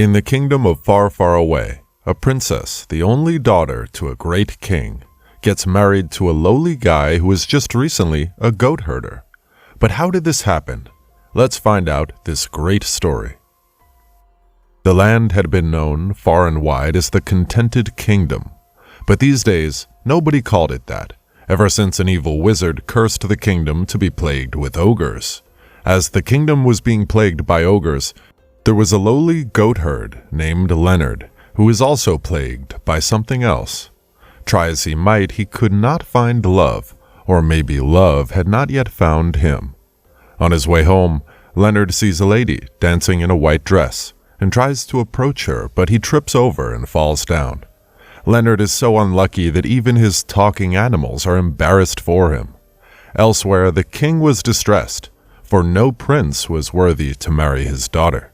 In the kingdom of far, far away, a princess, the only daughter to a great king, gets married to a lowly guy who was just recently a goat herder. But how did this happen? Let's find out this great story. The land had been known far and wide as the Contented Kingdom, but these days nobody called it that, ever since an evil wizard cursed the kingdom to be plagued with ogres. As the kingdom was being plagued by ogres, there was a lowly goatherd named Leonard, who was also plagued by something else. Try as he might, he could not find love, or maybe love had not yet found him. On his way home, Leonard sees a lady dancing in a white dress, and tries to approach her, but he trips over and falls down. Leonard is so unlucky that even his talking animals are embarrassed for him. Elsewhere, the king was distressed, for no prince was worthy to marry his daughter.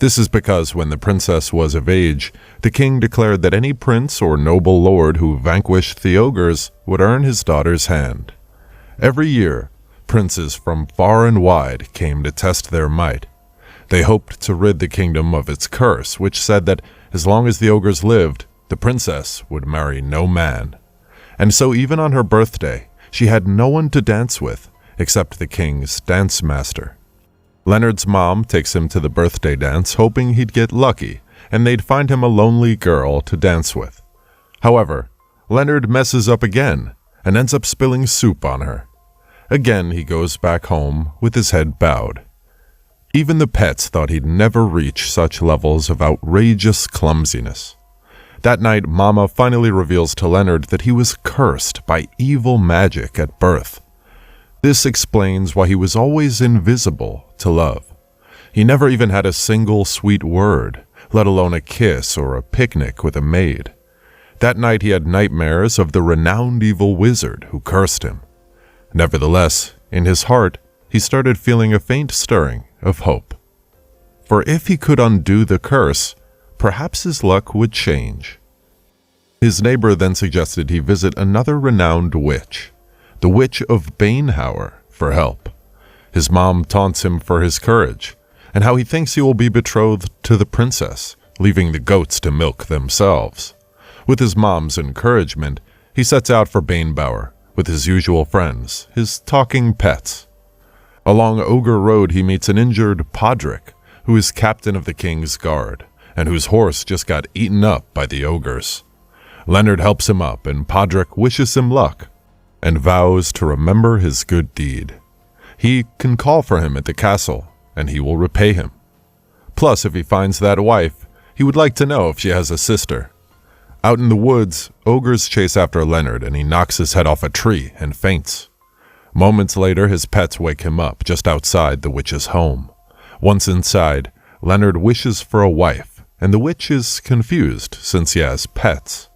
This is because when the princess was of age, the king declared that any prince or noble lord who vanquished the ogres would earn his daughter's hand. Every year, princes from far and wide came to test their might. They hoped to rid the kingdom of its curse, which said that as long as the ogres lived, the princess would marry no man. And so even on her birthday, she had no one to dance with except the king's dance master. Leonard's mom takes him to the birthday dance, hoping he'd get lucky, and they'd find him a lonely girl to dance with. However, Leonard messes up again and ends up spilling soup on her. Again, he goes back home with his head bowed. Even the pets thought he'd never reach such levels of outrageous clumsiness. That night, Mama finally reveals to Leonard that he was cursed by evil magic at birth. This explains why he was always invisible to love. He never even had a single sweet word, let alone a kiss or a picnic with a maid. That night he had nightmares of the renowned evil wizard who cursed him. Nevertheless, in his heart, he started feeling a faint stirring of hope. For if he could undo the curse, perhaps his luck would change. His neighbor then suggested he visit another renowned witch, the Witch of Bainhauer, for help. His mom taunts him for his courage, and how he thinks he will be betrothed to the princess, leaving the goats to milk themselves. With his mom's encouragement, he sets out for Bainbauer with his usual friends, his talking pets. Along Ogre Road he meets an injured Podrick, who is captain of the king's guard, and whose horse just got eaten up by the ogres. Leonard helps him up, and Podrick wishes him luck, and vows to remember his good deed. He can call for him at the castle, and he will repay him. Plus, if he finds that wife, he would like to know if she has a sister. Out in the woods, ogres chase after Leonard, and he knocks his head off a tree and faints. Moments later, his pets wake him up just outside the witch's home. Once inside, Leonard wishes for a wife, and the witch is confused since he has pets.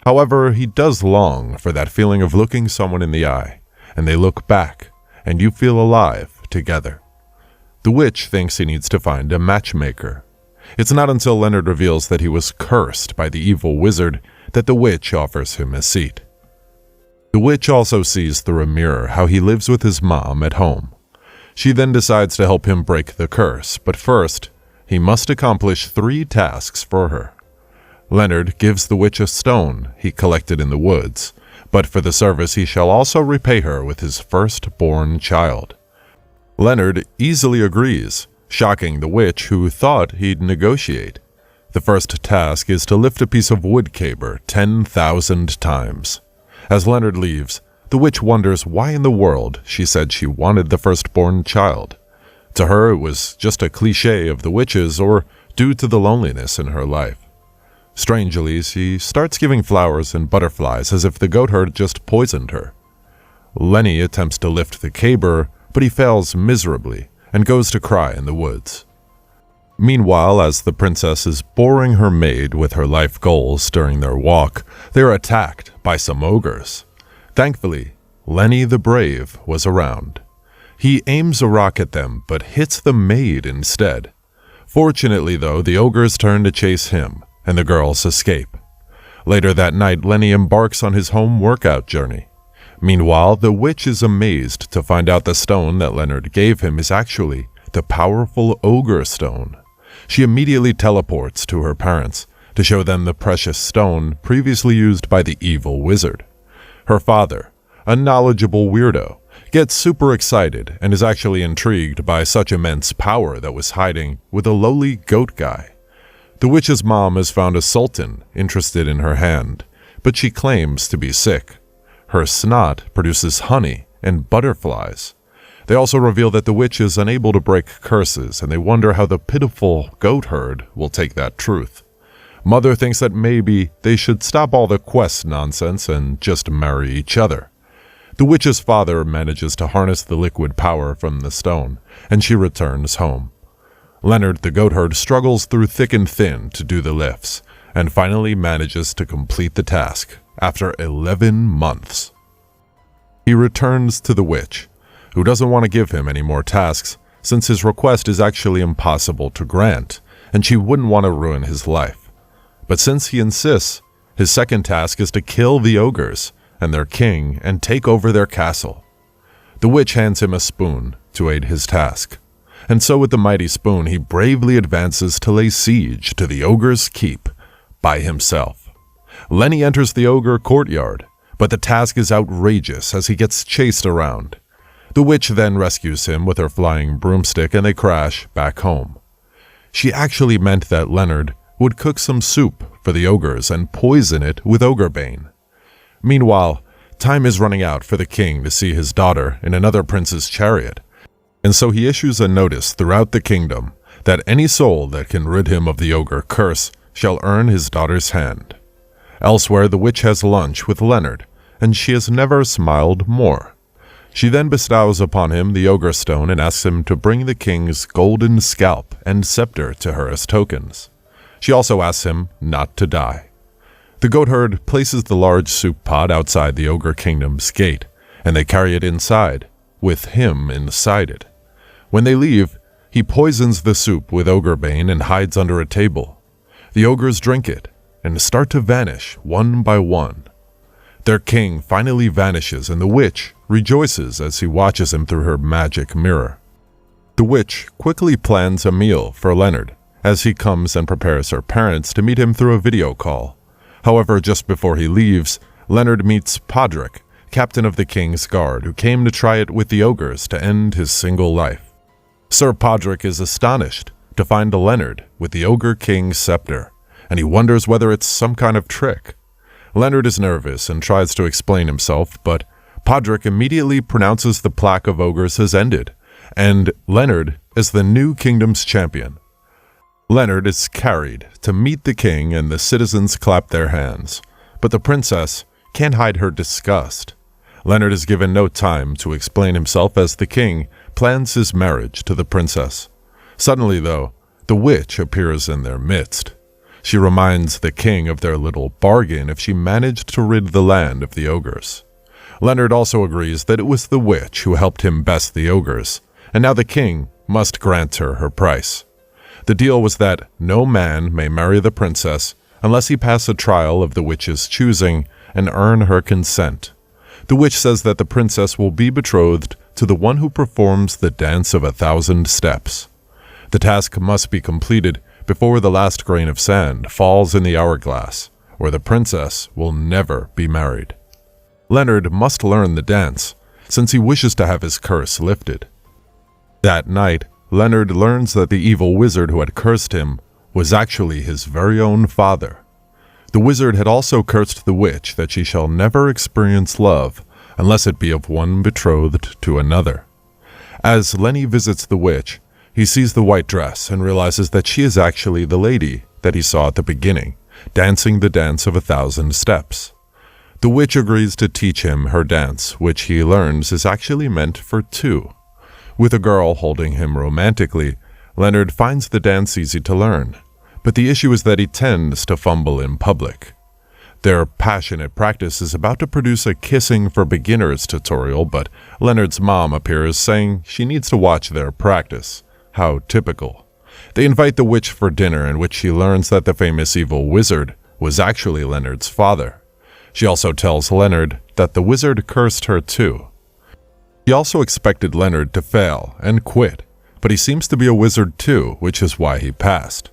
However, he does long for that feeling of looking someone in the eye, and they look back, and you feel alive together. The witch thinks he needs to find a matchmaker. It's not until Leonard reveals that he was cursed by the evil wizard that the witch offers him a seat. The witch also sees through a mirror how he lives with his mom at home. She then decides to help him break the curse, but first, he must accomplish 3 tasks for her. Leonard gives the witch a stone he collected in the woods, but for the service he shall also repay her with his firstborn child. Leonard easily agrees, shocking the witch who thought he'd negotiate. The first task is to lift a piece of wood caber 10,000 times. As Leonard leaves, the witch wonders why in the world she said she wanted the firstborn child. To her it was just a cliché of the witches or due to the loneliness in her life. Strangely, she starts giving flowers and butterflies as if the goatherd just poisoned her. Lenny attempts to lift the caber, but he fails miserably and goes to cry in the woods. Meanwhile, as the princess is boring her maid with her life goals during their walk, they are attacked by some ogres. Thankfully, Lenny the Brave was around. He aims a rock at them, but hits the maid instead. Fortunately, though, the ogres turn to chase him, and the girls escape. Later that night, Lenny embarks on his home workout journey. Meanwhile, the witch is amazed to find out the stone that Leonard gave him is actually the powerful ogre stone. She immediately teleports to her parents to show them the precious stone previously used by the evil wizard. Her father, a knowledgeable weirdo, gets super excited and is actually intrigued by such immense power that was hiding with a lowly goat guy. The witch's mom has found a sultan interested in her hand, but she claims to be sick. Her snot produces honey and butterflies. They also reveal that the witch is unable to break curses, and they wonder how the pitiful goat herd will take that truth. Mother thinks that maybe they should stop all the quest nonsense and just marry each other. The witch's father manages to harness the liquid power from the stone, and she returns home. Leonard the goatherd struggles through thick and thin to do the lifts, and finally manages to complete the task after 11 months. He returns to the witch, who doesn't want to give him any more tasks since his request is actually impossible to grant, and she wouldn't want to ruin his life. But since he insists, his second task is to kill the ogres and their king and take over their castle. The witch hands him a spoon to aid his task, and so with the mighty spoon he bravely advances to lay siege to the ogre's keep by himself. Lenny enters the ogre courtyard, but the task is outrageous as he gets chased around. The witch then rescues him with her flying broomstick and they crash back home. She actually meant that Leonard would cook some soup for the ogres and poison it with ogrebane. Meanwhile, time is running out for the king to see his daughter in another prince's chariot, and so he issues a notice throughout the kingdom that any soul that can rid him of the ogre curse shall earn his daughter's hand. Elsewhere, the witch has lunch with Leonard, and she has never smiled more. She then bestows upon him the ogre stone and asks him to bring the king's golden scalp and scepter to her as tokens. She also asks him not to die. The goatherd places the large soup pot outside the ogre kingdom's gate, and they carry it inside, with him inside it. When they leave, he poisons the soup with ogrebane and hides under a table. The ogres drink it and start to vanish one by one. Their king finally vanishes, and the witch rejoices as he watches him through her magic mirror. The witch quickly plans a meal for Leonard as he comes and prepares her parents to meet him through a video call. However, just before he leaves, Leonard meets Podrick, captain of the king's guard, who came to try it with the ogres to end his single life. Sir Podrick is astonished to find Leonard with the ogre king's scepter, and he wonders whether it's some kind of trick. Leonard is nervous and tries to explain himself, but Podrick immediately pronounces the plaque of ogres has ended, and Leonard is the new kingdom's champion. Leonard is carried to meet the king, and the citizens clap their hands, but the princess can't hide her disgust. Leonard is given no time to explain himself as the king plans his marriage to the princess. Suddenly, though, the witch appears in their midst. She reminds the king of their little bargain if she managed to rid the land of the ogres. Leonard also agrees that it was the witch who helped him best the ogres, and now the king must grant her her price. The deal was that no man may marry the princess unless he pass a trial of the witch's choosing and earn her consent. The witch says that the princess will be betrothed to the one who performs the dance of 1,000 steps. The task must be completed before the last grain of sand falls in the hourglass, or the princess will never be married. Leonard must learn the dance, since he wishes to have his curse lifted. That night, Leonard learns that the evil wizard who had cursed him was actually his very own father. The wizard had also cursed the witch that she shall never experience love unless it be of one betrothed to another. As Lenny visits the witch, he sees the white dress and realizes that she is actually the lady that he saw at the beginning, dancing the dance of 1,000 steps. The witch agrees to teach him her dance, which he learns is actually meant for two. With a girl holding him romantically, Leonard finds the dance easy to learn, but the issue is that he tends to fumble in public. Their passionate practice is about to produce a kissing for beginners tutorial, but Leonard's mom appears saying she needs to watch their practice. How typical. They invite the witch for dinner, in which she learns that the famous evil wizard was actually Leonard's father. She also tells Leonard that the wizard cursed her too. She also expected Leonard to fail and quit, but he seems to be a wizard too, which is why he passed.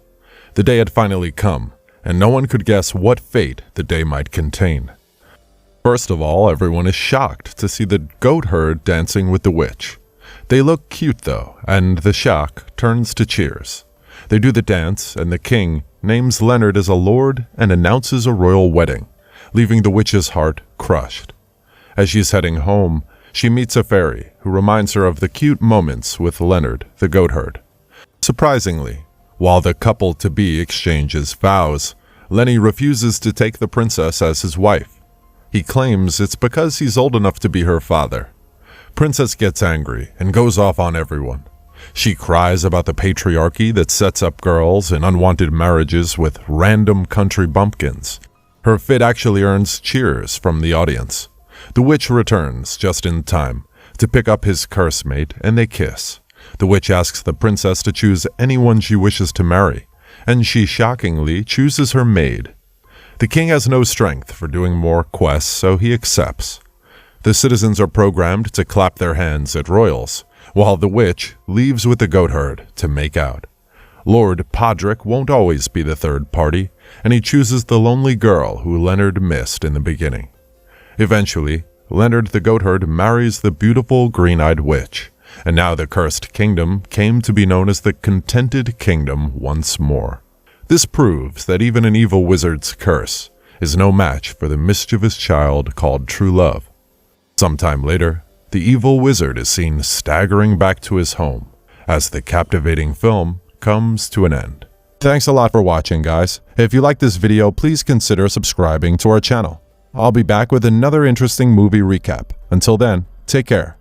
The day had finally come, and no one could guess what fate the day might contain. First of all, everyone is shocked to see the goat herd dancing with the witch. They look cute though, and the shock turns to cheers. They do the dance, and the king names Leonard as a lord and announces a royal wedding, leaving the witch's heart crushed. As she's heading home, she meets a fairy who reminds her of the cute moments with Leonard, the goat herd. Surprisingly, while the couple-to-be exchanges vows, Lenny refuses to take the princess as his wife. He claims it's because he's old enough to be her father. Princess gets angry and goes off on everyone. She cries about the patriarchy that sets up girls in unwanted marriages with random country bumpkins. Her fit actually earns cheers from the audience. The witch returns just in time to pick up his curse mate, and they kiss. The witch asks the princess to choose anyone she wishes to marry, and she shockingly chooses her maid. The king has no strength for doing more quests, so he accepts. The citizens are programmed to clap their hands at royals, while the witch leaves with the goat herd to make out. Lord Podrick won't always be the third party, and he chooses the lonely girl who Leonard missed in the beginning. Eventually, Leonard the goat herd marries the beautiful green-eyed witch, and now the cursed kingdom came to be known as the Contented Kingdom once more. This proves that even an evil wizard's curse is no match for the mischievous child called true love. Sometime later, the evil wizard is seen staggering back to his home as the captivating film comes to an end. Thanks a lot for watching, guys. If you like this video, please consider subscribing to our channel. I'll be back with another interesting movie recap. Until then, take care.